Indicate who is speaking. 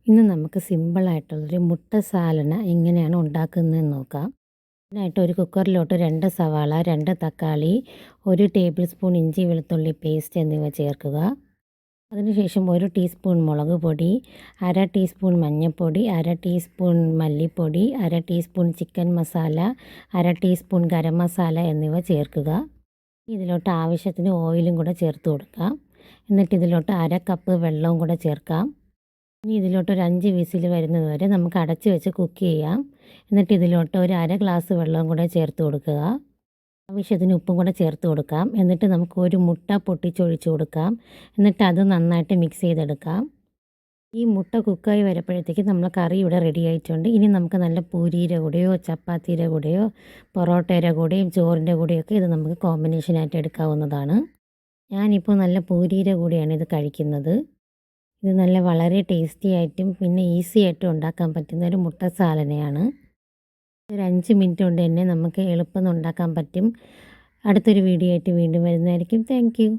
Speaker 1: ഇന്ന് നമുക്ക് സിമ്പിളായിട്ടുള്ളൊരു മുട്ട സാലന എങ്ങനെയാണ് ഉണ്ടാക്കുന്നതെന്ന് നോക്കാം. അതിനായിട്ട് ഒരു കുക്കറിലോട്ട് 2 സവാള, 2 തക്കാളി, 1 ടേബിൾ സ്പൂൺ ഇഞ്ചി വെളുത്തുള്ളി പേസ്റ്റ് എന്നിവ ചേർക്കുക. അതിനുശേഷം 1 ടീസ്പൂൺ മുളക് പൊടി, 1/2 ടീസ്പൂൺ മഞ്ഞൾപ്പൊടി, 1/2 ടീസ്പൂൺ മല്ലിപ്പൊടി, 1/2 teaspoon chicken masala, 1/2 teaspoon garam masala എന്നിവ ചേർക്കുക. ഇതിലോട്ട് ആവശ്യത്തിന് ഓയിലും കൂടെ ചേർത്ത് കൊടുക്കാം. എന്നിട്ട് ഇതിലോട്ട് 1/2 കപ്പ് വെള്ളവും കൂടെ ചേർക്കാം. ഇനി ഇതിലോട്ട് ഒരു 5 വിസിൽ വരുന്നത് വരെ നമുക്ക് അടച്ച് വെച്ച് കുക്ക് ചെയ്യാം. എന്നിട്ട് ഇതിലോട്ട് ഒരു 1/2 ഗ്ലാസ് വെള്ളവും കൂടെ ചേർത്ത് കൊടുക്കുക. ആവശ്യത്തിന് ഉപ്പും കൂടെ ചേർത്ത് കൊടുക്കാം. എന്നിട്ട് നമുക്ക് ഒരു മുട്ട പൊട്ടിച്ചൊഴിച്ച് കൊടുക്കാം. എന്നിട്ട് അത് നന്നായിട്ട് മിക്സ് ചെയ്തെടുക്കാം. ഈ മുട്ട കുക്കായി വരുമ്പോഴത്തേക്ക് നമ്മൾ കറി ഇവിടെ റെഡി ആയിട്ടുണ്ട്. ഇനി നമുക്ക് നല്ല പൂരിയുടെ കൂടെയോ ചപ്പാത്തിയുടെ കൂടെയോ പൊറോട്ടയുടെ കൂടെയും ചോറിൻ്റെ കൂടെയൊക്കെ ഇത് നമുക്ക് കോമ്പിനേഷനായിട്ട് എടുക്കാവുന്നതാണ്. ഞാനിപ്പോൾ നല്ല പൂരിയുടെ കൂടെയാണ് ഇത് കഴിക്കുന്നത്. ഇത് വളരെ ടേസ്റ്റി ആയിട്ടും പിന്നെ ഈസി ആയിട്ടും ഉണ്ടാക്കാൻ പറ്റുന്ന ഒരു മുട്ട സാലനയാണ്. ഒരു 5 മിനിറ്റ് കൊണ്ട് തന്നെ നമുക്ക് എളുപ്പം ഉണ്ടാക്കാൻ പറ്റും. അടുത്തൊരു വീഡിയോ ആയിട്ട് വീണ്ടും വരുന്നതായിരിക്കും. Thank you.